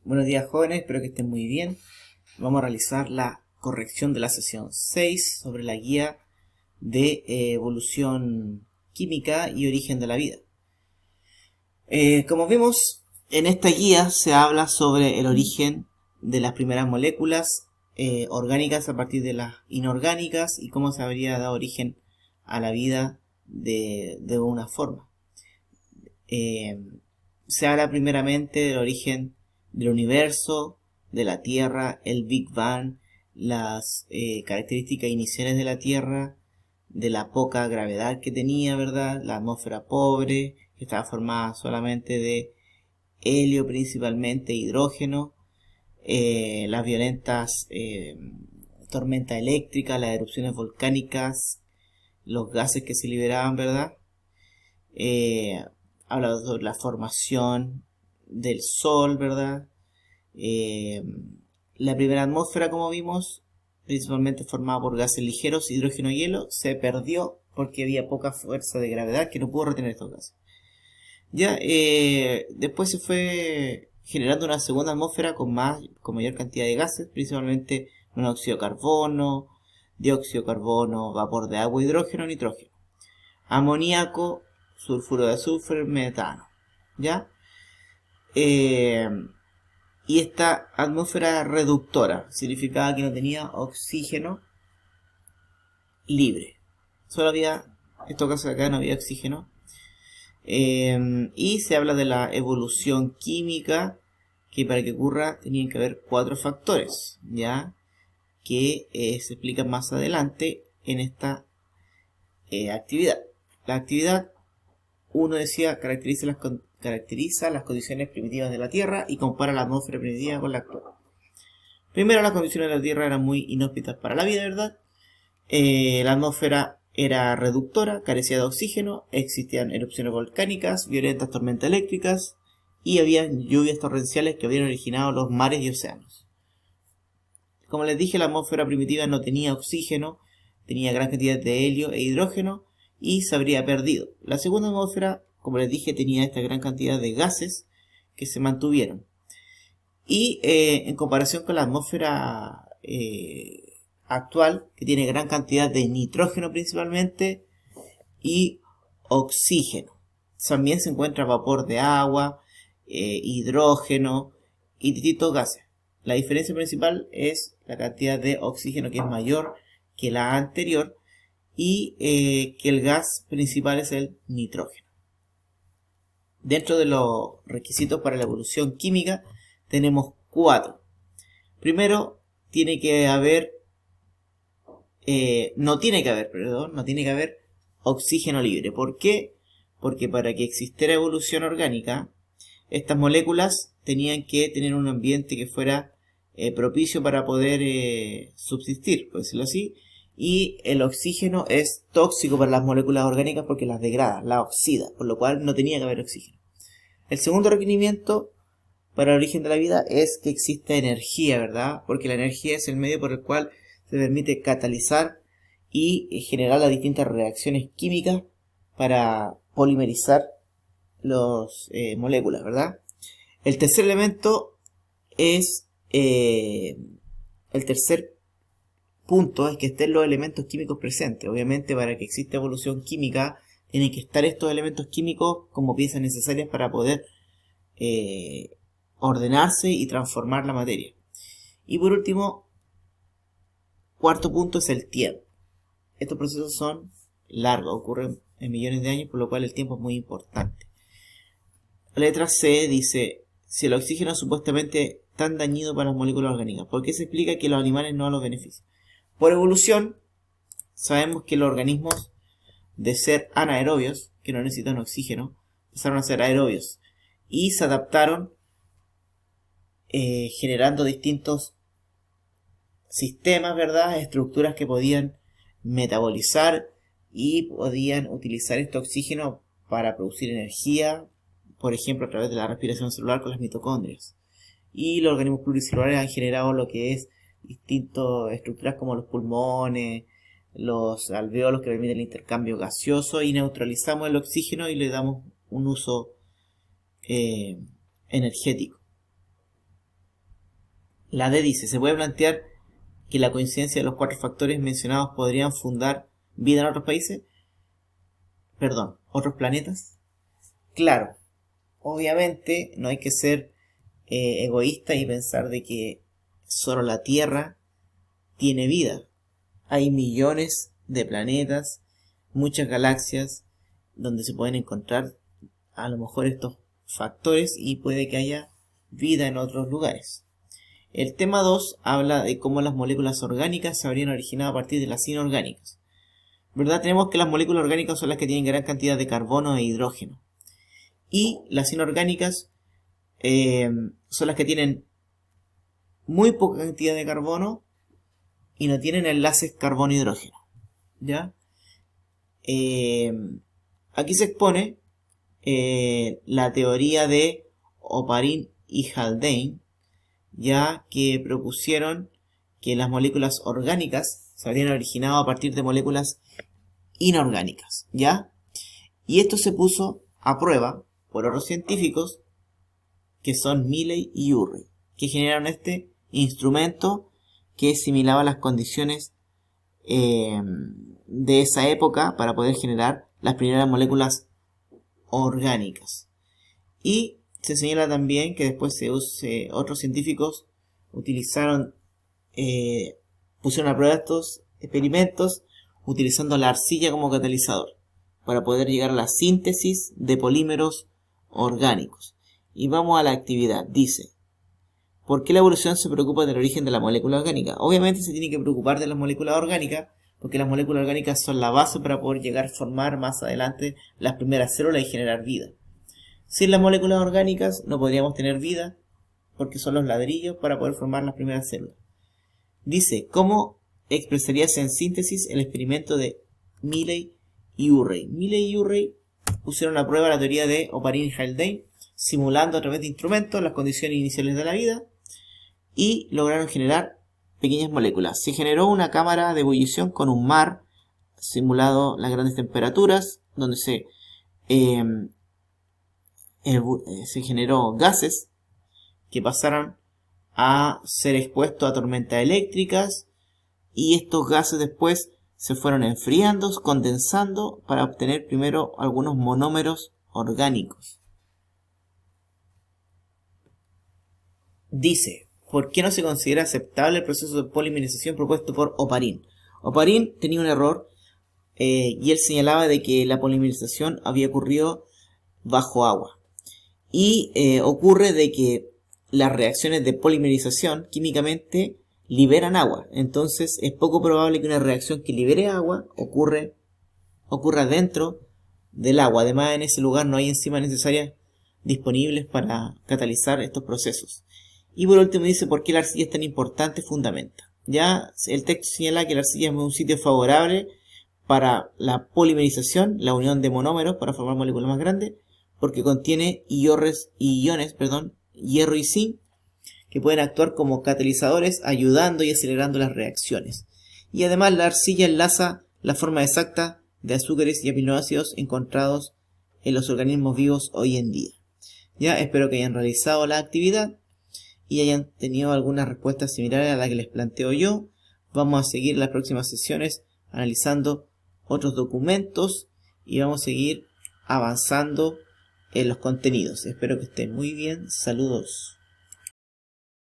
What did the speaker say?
Buenos días jóvenes, espero que estén muy bien. Vamos a realizar la corrección de la sesión 6 sobre la guía de evolución química y origen de la vida. Como vimos, en esta guía se habla sobre el origen de las primeras moléculas orgánicas a partir de las inorgánicas y cómo se habría dado origen a la vida de una forma. Se habla primeramente del origen del universo, de la Tierra, el Big Bang, las características iniciales de la Tierra, de la poca gravedad que tenía, ¿verdad? La atmósfera pobre, que estaba formada solamente de helio principalmente, hidrógeno, las violentas tormentas eléctricas, las erupciones volcánicas, los gases que se liberaban, ¿verdad? Habla sobre la formación del Sol, ¿verdad? La primera atmósfera, como vimos, principalmente formada por gases ligeros, hidrógeno y hielo, se perdió porque había poca fuerza de gravedad que no pudo retener estos gases. Ya, después se fue generando una segunda atmósfera con mayor cantidad de gases, principalmente monóxido de carbono, dióxido de carbono, vapor de agua, hidrógeno, nitrógeno, amoníaco, sulfuro de azufre, metano. ¿Ya? Y esta atmósfera reductora significaba que no tenía oxígeno libre. Solo había, en estos casos acá no había oxígeno. Y se habla de la evolución química, que para que ocurra tenían que haber 4 factores, ¿ya? Que se explican más adelante en esta actividad. La actividad, uno decía, caracteriza las condiciones primitivas de la Tierra y compara la atmósfera primitiva con la actual. Primero, las condiciones de la Tierra eran muy inhóspitas para la vida, ¿verdad? La atmósfera era reductora, carecía de oxígeno, existían erupciones volcánicas, violentas tormentas eléctricas y había lluvias torrenciales que habían originado los mares y océanos. Como les dije, la atmósfera primitiva no tenía oxígeno, tenía gran cantidad de helio e hidrógeno y se habría perdido. La segunda atmósfera, como les dije, tenía esta gran cantidad de gases que se mantuvieron. Y en comparación con la atmósfera actual, que tiene gran cantidad de nitrógeno principalmente y oxígeno. También se encuentra vapor de agua, hidrógeno y distintos gases. La diferencia principal es la cantidad de oxígeno, que es mayor que la anterior, y que el gas principal es el nitrógeno. Dentro de los requisitos para la evolución química tenemos 4. Primero, tiene que haber no tiene que haber oxígeno libre. ¿Por qué? Porque para que existiera evolución orgánica, estas moléculas tenían que tener un ambiente que fuera propicio para poder subsistir, por decirlo así, y el oxígeno es tóxico para las moléculas orgánicas porque las degrada, las oxida, por lo cual no tenía que haber oxígeno. El segundo requerimiento para el origen de la vida es que exista energía, ¿verdad? Porque la energía es el medio por el cual se permite catalizar y generar las distintas reacciones químicas para polimerizar las moléculas, ¿verdad? El tercer elemento es, el tercer punto es que estén los elementos químicos presentes. Obviamente, para que exista evolución química, tienen que estar estos elementos químicos como piezas necesarias para poder ordenarse y transformar la materia. Y por último, cuarto punto es el tiempo. Estos procesos son largos, ocurren en millones de años, por lo cual el tiempo es muy importante. La letra C dice, si el oxígeno es supuestamente tan dañino para las moléculas orgánicas, ¿por qué se explica que los animales no los benefician? Por evolución, sabemos que los organismos de ser anaerobios, que no necesitan oxígeno, pasaron a ser aerobios y se adaptaron generando distintos sistemas, ¿verdad? Estructuras que podían metabolizar y podían utilizar este oxígeno para producir energía, por ejemplo, a través de la respiración celular con las mitocondrias. Y los organismos pluricelulares han generado lo que es distintas estructuras como los pulmones, los alveolos que permiten el intercambio gaseoso y neutralizamos el oxígeno y le damos un uso energético. La D dice, ¿se puede plantear que la coincidencia de los 4 factores mencionados podrían fundar vida en otros países? Perdón, ¿otros planetas? Claro, obviamente no hay que ser egoísta y pensar de que solo la Tierra tiene vida. Hay millones de planetas, muchas galaxias donde se pueden encontrar a lo mejor estos factores y puede que haya vida en otros lugares. El tema 2 habla de cómo las moléculas orgánicas se habrían originado a partir de las inorgánicas. ¿Verdad? Tenemos que las moléculas orgánicas son las que tienen gran cantidad de carbono e hidrógeno. Y las inorgánicas son las que tienen muy poca cantidad de carbono y no tienen enlaces carbono-hidrógeno. ¿Ya? Aquí se expone la teoría de Oparin y Haldane, ya que propusieron que las moléculas orgánicas se habrían originado a partir de moléculas inorgánicas, ¿ya? Y esto se puso a prueba por otros científicos que son Milley y Urey, que generaron este instrumento que similaba las condiciones de esa época para poder generar las primeras moléculas orgánicas. Y se señala también que después otros científicos pusieron a prueba estos experimentos utilizando la arcilla como catalizador para poder llegar a la síntesis de polímeros orgánicos. Y vamos a la actividad. Dice, ¿por qué la evolución se preocupa del origen de la molécula orgánica? Obviamente se tiene que preocupar de las moléculas orgánicas porque las moléculas orgánicas son la base para poder llegar a formar más adelante las primeras células y generar vida. Sin las moléculas orgánicas no podríamos tener vida porque son los ladrillos para poder formar las primeras células. Dice, ¿cómo expresaríase en síntesis el experimento de Milley y Urey? Milley y Urey pusieron a prueba la teoría de Oparin y Haldane, simulando a través de instrumentos las condiciones iniciales de la vida y lograron generar pequeñas moléculas. Se generó una cámara de ebullición con un mar, simulado las grandes temperaturas, donde se generó gases que pasaron a ser expuestos a tormentas eléctricas y estos gases después se fueron enfriando, condensando para obtener primero algunos monómeros orgánicos. Dice, ¿por qué no se considera aceptable el proceso de polimerización propuesto por Oparin? Oparin tenía un error y él señalaba de que la polimerización había ocurrido bajo agua. Y ocurre de que las reacciones de polimerización químicamente liberan agua. Entonces es poco probable que una reacción que libere agua ocurra dentro del agua. Además, en ese lugar no hay enzimas necesarias disponibles para catalizar estos procesos. Y por último dice por qué la arcilla es tan importante, fundamenta. Ya el texto señala que la arcilla es un sitio favorable para la polimerización, la unión de monómeros para formar moléculas más grandes, porque contiene iones, hierro y zinc, que pueden actuar como catalizadores ayudando y acelerando las reacciones. Y además la arcilla enlaza la forma exacta de azúcares y aminoácidos encontrados en los organismos vivos hoy en día. Ya espero que hayan realizado la actividad y hayan tenido algunas respuestas similares a las que les planteo yo. Vamos a seguir las próximas sesiones analizando otros documentos y vamos a seguir avanzando en los contenidos. Espero que estén muy bien. Saludos.